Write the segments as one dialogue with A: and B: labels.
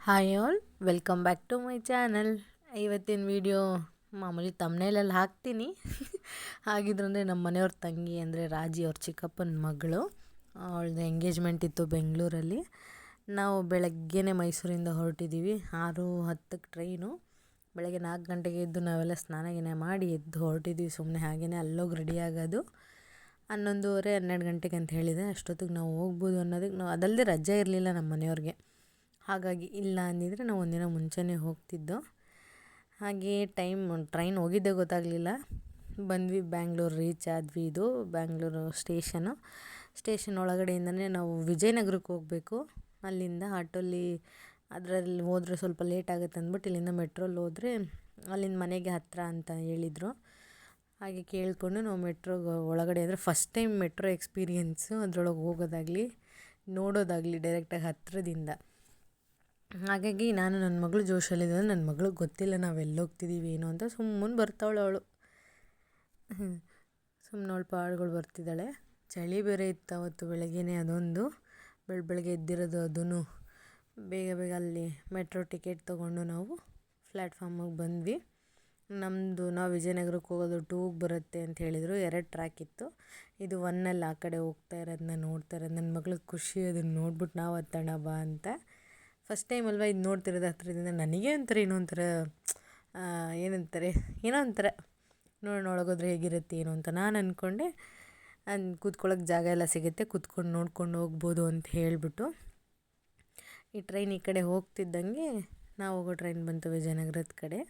A: Hi all, welcome back to my channel. ಇವತ್ತಿನ video ಮಾಮೂಲಿ ತಮ್ನೇಲಲ್ಲಿ ಹಾಕ್ತೀನಿ. ಹಾಗಿದ್ರಂದರೆ ನಮ್ಮ ಮನೆಯವ್ರ ತಂಗಿ ಅಂದರೆ ರಾಜಿ ಅವ್ರ ಚಿಕ್ಕಪ್ಪನ ಮಗಳು, ಅವಳದ್ದು ಎಂಗೇಜ್ಮೆಂಟ್ ಇತ್ತು ಬೆಂಗಳೂರಲ್ಲಿ. ನಾವು ಬೆಳಗ್ಗೆನೇ ಮೈಸೂರಿಂದ ಹೊರಟಿದ್ದೀವಿ. 6:10ಕ್ಕೆ ಟ್ರೈನು. ಬೆಳಗ್ಗೆ 4 ಗಂಟೆಗೆ ಎದ್ದು ನಾವೆಲ್ಲ ಸ್ನಾನ ಗಿನ ಮಾಡಿ ಎದ್ದು ಹೊರಟಿದ್ದೀವಿ. ಸುಮ್ಮನೆ ಹಾಗೆಯೇ ಅಲ್ಲೋಗಿ ರೆಡಿ ಆಗೋದು 11:30 12 ಗಂಟೆಗೆ ಅಂತ ಹೇಳಿದೆ. ಅಷ್ಟೊತ್ತಿಗೆ ನಾವು ಹೋಗ್ಬೋದು ಅನ್ನೋದಕ್ಕೆ ನಾವು ಅದಲ್ಲದೆ ರಜೆ ಇರಲಿಲ್ಲ ನಮ್ಮ ಮನೆಯವ್ರಿಗೆ. ಹಾಗಾಗಿ ಇಲ್ಲ ಅಂದಿದ್ರೆ ನಾವು ಒಂದಿನ ಮುಂಚೆನೇ ಹೋಗ್ತಿದ್ದೋ. ಹಾಗೆ ಟ್ರೈನ್ ಹೋಗಿದ್ದೇ ಗೊತ್ತಾಗಲಿಲ್ಲ. ಬಂದ್ವಿ, ಬ್ಯಾಂಗ್ಳೂರು ರೀಚ್ ಆದ್ವಿ. ಇದು ಬ್ಯಾಂಗ್ಳೂರು ಸ್ಟೇಷನ್ ಒಳಗಡೆಯಿಂದನೇ ನಾವು ವಿಜಯನಗರಕ್ಕೆ ಹೋಗಬೇಕು. ಅಲ್ಲಿಂದ ಆಟೋಲ್ಲಿ ಅದರಲ್ಲಿ ಹೋದರೆ ಸ್ವಲ್ಪ ಲೇಟ್ ಆಗುತ್ತೆ ಅಂದ್ಬಿಟ್ಟು ಇಲ್ಲಿಂದ ಮೆಟ್ರೋಲ್ಲಿ ಹೋದರೆ ಅಲ್ಲಿಂದ ಮನೆಗೆ ಹತ್ತಿರ ಅಂತ ಹೇಳಿದರು. ಹಾಗೆ ಕೇಳಿಕೊಂಡು ನಾವು ಮೆಟ್ರೋಗೆ ಒಳಗಡೆ ಅಂದರೆ ಫಸ್ಟ್ ಟೈಮ್ ಮೆಟ್ರೋ ಎಕ್ಸ್ಪೀರಿಯೆನ್ಸು, ಅದರೊಳಗೆ ಹೋಗೋದಾಗಲಿ ನೋಡೋದಾಗಲಿ ಡೈರೆಕ್ಟಾಗಿ ಹತ್ತಿರದಿಂದ. ಹಾಗಾಗಿ ನಾನು ನನ್ನ ಮಗಳು ಜೋಶಲ್ಲಿದ್ದರೆ ನನ್ನ ಮಗಳಿಗೆ ಗೊತ್ತಿಲ್ಲ ನಾವೆಲ್ಲೋಗ್ತಿದ್ದೀವಿ ಏನು ಅಂತ. ಸುಮ್ಮನೆ ಬರ್ತಾವಳು ಅವಳು, ಸುಮ್ಮನೆ ಅವಳು ಪಾಡುಗಳು ಬರ್ತಿದ್ದಾಳೆ. ಚಳಿ ಬೇರೆ ಇತ್ತು ಅವತ್ತು ಬೆಳಗ್ಗೆನೇ. ಅದೊಂದು ಬೆಳಗ್ಗೆ ಎದ್ದಿರೋದು. ಅದೂ ಬೇಗ ಅಲ್ಲಿ ಮೆಟ್ರೋ ಟಿಕೆಟ್ ತೊಗೊಂಡು ನಾವು ಪ್ಲ್ಯಾಟ್ಫಾರ್ಮಿಗೆ ಬಂದ್ವಿ. ನಾವು ವಿಜಯನಗರಕ್ಕೆ ಹೋಗೋದು 2ಗೆ ಬರುತ್ತೆ ಅಂತ ಹೇಳಿದರು. 2 ಟ್ರ್ಯಾಕ್ ಇತ್ತು. ಇದು 1ಅಲ್ಲಿ ಆ ಕಡೆ ಹೋಗ್ತಾ ಇರೋದನ್ನ ನೋಡ್ತಾ ಇರೋದು. ನನ್ನ ಮಗಳಿಗೆ ಖುಷಿ, ಅದನ್ನು ನೋಡ್ಬಿಟ್ಟು ನಾವು ಹತ್ತೋಣ ಬಾ ಅಂತ. ಫಸ್ಟ್ ಟೈಮ್ ಅಲ್ವಾ ಇದು ನೋಡ್ತಿರೋದು ಹತ್ರದಿಂದ. ನನಗೆ ಏನೋ ಒಂಥರ ನೋಡೋಣ ಒಳಗೋದ್ರೆ ಹೇಗಿರುತ್ತೆ ಏನು ಅಂತ ನಾನು ಅಂದ್ಕೊಂಡೆ. ಕೂತ್ಕೊಳ್ಳೋಕೆ ಜಾಗ ಎಲ್ಲ ಸಿಗುತ್ತೆ, ಕೂತ್ಕೊಂಡು ನೋಡ್ಕೊಂಡು ಹೋಗ್ಬೋದು ಅಂತ ಹೇಳಿಬಿಟ್ಟು ಈ ಟ್ರೈನ್ ಈ ಕಡೆ ಹೋಗ್ತಿದ್ದಂಗೆ ನಾವು ಹೋಗೋ ಟ್ರೈನ್ ಬಂತು ವಿಜಯನಗರದ ಕಡೆ.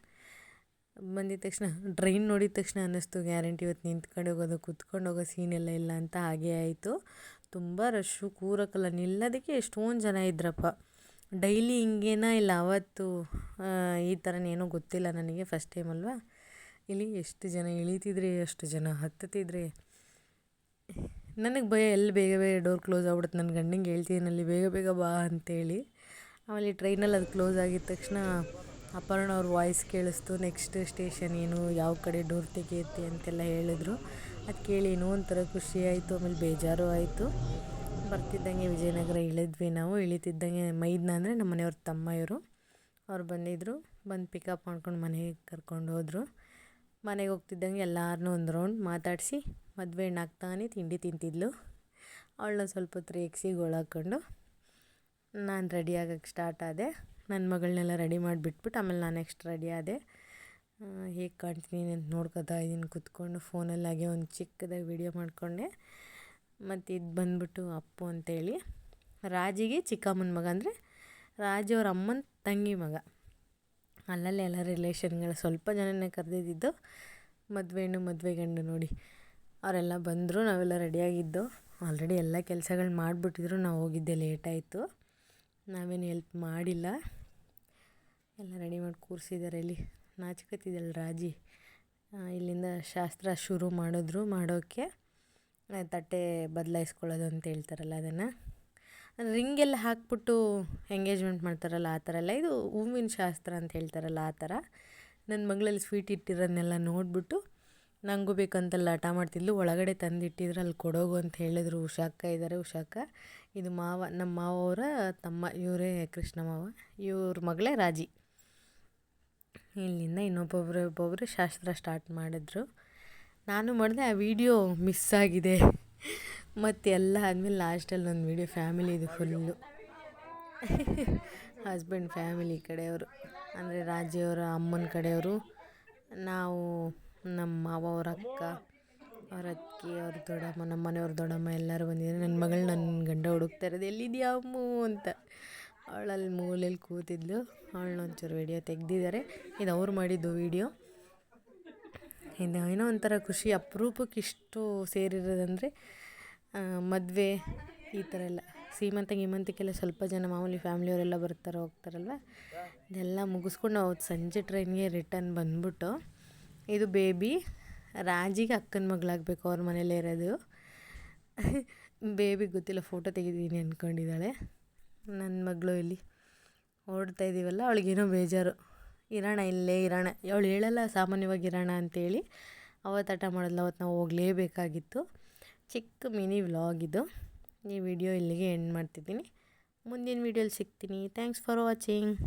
A: ಬಂದಿದ್ದ ತಕ್ಷಣ ಟ್ರೈನ್ ನೋಡಿದ ತಕ್ಷಣ ಅನ್ನಿಸ್ತು ಗ್ಯಾರಂಟಿ ಇವತ್ತು ನಿಂತ್ಕೊಂಡು ಹೋಗೋದು, ಕೂತ್ಕೊಂಡು ಹೋಗೋ ಸೀನೆಲ್ಲ ಇಲ್ಲ ಅಂತ. ಹಾಗೇ ಆಯಿತು. ತುಂಬ ರಶ್ಶು, ಕೂರಕ್ಕಲ್ಲ, ನಿಲ್ಲೋದಕ್ಕೆ ಎಷ್ಟೊಂದು ಜನ ಇದ್ರಪ್ಪ. ಡೈಲಿ ಹಿಂಗೇನ ಇಲ್ಲ ಅವತ್ತು ಈ ಥರನೇನೋ ಗೊತ್ತಿಲ್ಲ ನನಗೆ, ಫಸ್ಟ್ ಟೈಮ್ ಅಲ್ವಾ. ಇಲ್ಲಿ ಎಷ್ಟು ಜನ ಇಳಿತಿದ್ರೆ ಅಷ್ಟು ಜನ ಹತ್ತುತ್ತಿದ್ರೆ ನನಗೆ ಭಯ, ಎಲ್ಲಿ ಬೇಗ ಡೋರ್ ಕ್ಲೋಸ್ ಆಗ್ಬಿಡುತ್ತೆ. ನನ್ನ ಗಂಡಂಗೆ ಹೇಳ್ತೀನಲ್ಲಿ ಬೇಗ ಬಾ ಅಂತೇಳಿ. ಆಮೇಲೆ ಈ ಟ್ರೈನಲ್ಲಿ ಅದು ಕ್ಲೋಸ್ ಆಗಿದ ತಕ್ಷಣ ಅಪರ್ಣ ಅವ್ರ ವಾಯ್ಸ್ ಕೇಳಿಸ್ತು. ನೆಕ್ಸ್ಟ್ ಸ್ಟೇಷನ್ ಏನು, ಯಾವ ಕಡೆ ಡೋರ್ ತೆಗೆಯುತ್ತೆ ಅಂತೆಲ್ಲ ಹೇಳಿದ್ರು. ಅದು ಕೇಳಿ ಏನೋ ಒಂಥರ ಖುಷಿ ಆಯಿತು, ಆಮೇಲೆ ಬೇಜಾರು ಆಯಿತು. ಬರ್ತಿದ್ದಂಗೆ ವಿಜಯನಗರ ಇಳಿದ್ವಿ ನಾವು. ಇಳಿತಿದ್ದಂಗೆ ಮೈದ್ನ ಅಂದರೆ ನಮ್ಮ ಮನೆಯವ್ರ ತಮ್ಮ ಇವರು, ಅವ್ರು ಬಂದಿದ್ದರು. ಬಂದು ಪಿಕಪ್ ಮಾಡ್ಕೊಂಡು ಮನೆಗೆ ಕರ್ಕೊಂಡು ಹೋದರು. ಮನೆಗೆ ಹೋಗ್ತಿದ್ದಂಗೆ ಎಲ್ಲರನ್ನೂ ಒಂದು ರೌಂಡ್ ಮಾತಾಡಿಸಿ ಮದುವೆ ಹೆಣ್ಣು ಆಗ್ತಾನೆ ತಿಂಡಿ ತಿಂತಿದ್ಲು. ಅವಳನ್ನ ಸ್ವಲ್ಪ ಹೊತ್ತು ರೇಗಿಸಿ ಗೋಳಾಕೊಂಡು ನಾನು ರೆಡಿ ಆಗೋಕ್ಕೆ ಸ್ಟಾರ್ಟ್ ಆದೆ. ನನ್ನ ಮಗಳನ್ನೆಲ್ಲ ರೆಡಿ ಮಾಡಿಬಿಟ್ಬಿಟ್ಟು ಆಮೇಲೆ ನಾನು ನೆಕ್ಸ್ಟ್ ರೆಡಿ ಆದೆ. ಹೇಗೆ ಕಾಣ್ತೀನಿ ಅಂತ ನೋಡ್ಕೊತಾ ಇದ್ದೀನಿ ಕೂತ್ಕೊಂಡು. ಫೋನಲ್ಲಿ ಹಾಗೆ ಒಂದು ಚಿಕ್ಕದಾಗಿ ವೀಡಿಯೋ ಮಾಡಿಕೊಂಡೆ. ಮತ್ತು ಇದು ಬಂದ್ಬಿಟ್ಟು ಅಪ್ಪು ಅಂತೇಳಿ ರಾಜಿಗೆ ಚಿಕ್ಕಮ್ಮನ ಮಗ, ಅಂದರೆ ರಾಜಿ ಅವ್ರ ಅಮ್ಮನ ತಂಗಿ ಮಗ. ಅಲ್ಲಲ್ಲೇ ಎಲ್ಲ ರಿಲೇಷನ್ಗಳು ಸ್ವಲ್ಪ ಜನನೇ ಕರೆದಿದ್ದು. ಮದುವೆ ಹೆಣ್ಣು ಮದುವೆ ಗಂಡು ನೋಡಿ ಅವರೆಲ್ಲ ಬಂದರು. ನಾವೆಲ್ಲ ರೆಡಿಯಾಗಿದ್ದು. ಆಲ್ರೆಡಿ ಎಲ್ಲ ಕೆಲಸಗಳು ಮಾಡಿಬಿಟ್ಟಿದ್ರು. ನಾವು ಹೋಗಿದ್ದೆ ಲೇಟಾಯಿತು, ನಾವೇನು ಹೆಲ್ಪ್ ಮಾಡಿಲ್ಲ. ಎಲ್ಲ ರೆಡಿ ಮಾಡಿ ಕೂರಿಸಿದ್ದಾರೆ. ಇಲ್ಲಿ ನಾಚ್ಕೊತಿದ್ದಾಳೆ ರಾಜಿ. ಇಲ್ಲಿಂದ ಶಾಸ್ತ್ರ ಶುರು ಮಾಡೋಕ್ಕೆ ತಟ್ಟೆ ಬದಲಾಯಿಸ್ಕೊಳ್ಳೋದು ಅಂತ ಹೇಳ್ತಾರಲ್ಲ, ಅದನ್ನು ರಿಂಗೆಲ್ಲ ಹಾಕ್ಬಿಟ್ಟು ಎಂಗೇಜ್ಮೆಂಟ್ ಮಾಡ್ತಾರಲ್ಲ ಆ ಥರ ಎಲ್ಲ. ಇದು ಹೂವಿನ ಶಾಸ್ತ್ರ ಅಂತ ಹೇಳ್ತಾರಲ್ಲ ಆ ಥರ. ನನ್ನ ಮಗಳಲ್ಲಿ ಸ್ವೀಟ್ ಇಟ್ಟಿರೋದನ್ನೆಲ್ಲ ನೋಡಿಬಿಟ್ಟು ನನಗೂ ಬೇಕಂತೆಲ್ಲ ಹಠ ಮಾಡ್ತಿದ್ಲು. ಒಳಗಡೆ ತಂದಿಟ್ಟಿದ್ರು, ಅಲ್ಲಿ ಕೊಡೋಗು ಅಂತ ಹೇಳಿದ್ರು. ಉಷಾಕ್ಕ ಇದ್ದಾರೆ, ಉಷಾಕ್ಕ ಇದು ನಮ್ಮ ಮಾವವರ ತಮ್ಮ, ಇವರೇ ಕೃಷ್ಣ ಮಾವ, ಇವ್ರ ಮಗಳೇ ರಾಜಿ. ಇಲ್ಲಿಂದ ಒಬ್ಬೊಬ್ಬರೇ ಶಾಸ್ತ್ರ ಸ್ಟಾರ್ಟ್ ಮಾಡಿದ್ರು. ನಾನು ಮಾಡಿದೆ, ಆ ವಿಡಿಯೋ ಮಿಸ್ ಆಗಿದೆ. ಮತ್ತು ಎಲ್ಲ ಆದಮೇಲೆ ಲಾಸ್ಟಲ್ಲಿ ಒಂದು ವಿಡಿಯೋ ಫ್ಯಾಮಿಲಿದು ಫುಲ್ಲು ಹಸ್ಬೆಂಡ್ ಫ್ಯಾಮಿಲಿ ಕಡೆಯವರು, ಅಂದರೆ ರಾಜಿಯವರ ಅಮ್ಮನ ಕಡೆಯವರು, ನಾವು ನಮ್ಮ ಮಾವ ಅವ್ರ ಅಕ್ಕ, ಅವ್ರ ಅತ್ತಿಗೆ, ಅವ್ರ ದೊಡ್ಡಮ್ಮ, ನಮ್ಮ ಮನೆಯವ್ರ ದೊಡ್ಡಮ್ಮ ಎಲ್ಲರೂ ಬಂದಿದ್ದಾರೆ. ನನ್ನ ಮಗಳು ನನ್ನ ಗಂಡ ಹುಡುಕ್ತಾ ಇರೋದು ಎಲ್ಲಿದೆಯಾ ಅಮ್ಮು ಅಂತ. ಅವಳಲ್ಲಿ ಮೂಲೆಯಲ್ಲಿ ಕೂತಿದ್ಲು. ಅವಳನ್ನ ಒಂಚೂರು ವಿಡಿಯೋ ತೆಗೆದಿದ್ದಾರೆ. ಇದು ಅವ್ರು ಮಾಡಿದ್ದು ವಿಡಿಯೋ. ಇದು ಏನೋ ಒಂಥರ ಖುಷಿ. ಅಪರೂಪಕ್ಕೆ ಇಷ್ಟು ಸೇರಿರೋದಂದರೆ ಮದುವೆ ಈ ಥರ ಎಲ್ಲ ಸೀಮಂತಕ್ಕೆಲ್ಲ ಸ್ವಲ್ಪ ಜನ ಮಾಮೂಲಿ ಫ್ಯಾಮಿಲಿಯವರೆಲ್ಲ ಬರ್ತಾರೆ ಹೋಗ್ತಾರಲ್ವ. ಇದೆಲ್ಲ ಮುಗಿಸ್ಕೊಂಡು ಅವತ್ತು ಸಂಜೆ ಟ್ರೈನ್ಗೆ ರಿಟರ್ನ್ ಬಂದ್ಬಿಟ್ಟು, ಇದು ಬೇಬಿ ರಾಜಿಗೆ ಅಕ್ಕನ ಮಗಳಾಗಬೇಕು, ಅವ್ರ ಮನೇಲೇ ಇರೋದು. ಬೇಬಿ ಗೊತ್ತಿಲ್ಲ, ಫೋಟೋ ತೆಗಿದ್ದೀನಿ ಅಂದ್ಕೊಂಡಿದ್ದಾಳೆ. ನನ್ನ ಮಗಳು ಇಲ್ಲಿ ಓಡ್ತಾ ಇದ್ದೀವಲ್ಲ, ಅವಳಿಗೇನೋ ಬೇಜಾರು. ಇಲ್ಲೇ ಇರೋಣ, ಅವಳು ಹೇಳಲ್ಲ ಸಾಮಾನ್ಯವಾಗಿ ಇರೋಣ ಅಂತೇಳಿ. ಅವತ್ತು ಹಠ ಮಾಡಿದ್ಲು. ಅವತ್ತು ನಾವು ಹೋಗಲೇಬೇಕಾಗಿತ್ತು. ಚಿಕ್ಕ ಮಿನಿ ವ್ಲಾಗ್ ಇದು. ಈ ವಿಡಿಯೋ ಇಲ್ಲಿಗೆ ಎಂಡ್ ಮಾಡ್ತಿದ್ದೀನಿ. ಮುಂದಿನ ವೀಡಿಯೋಲಿ ಸಿಗ್ತೀನಿ. Thanks for watching.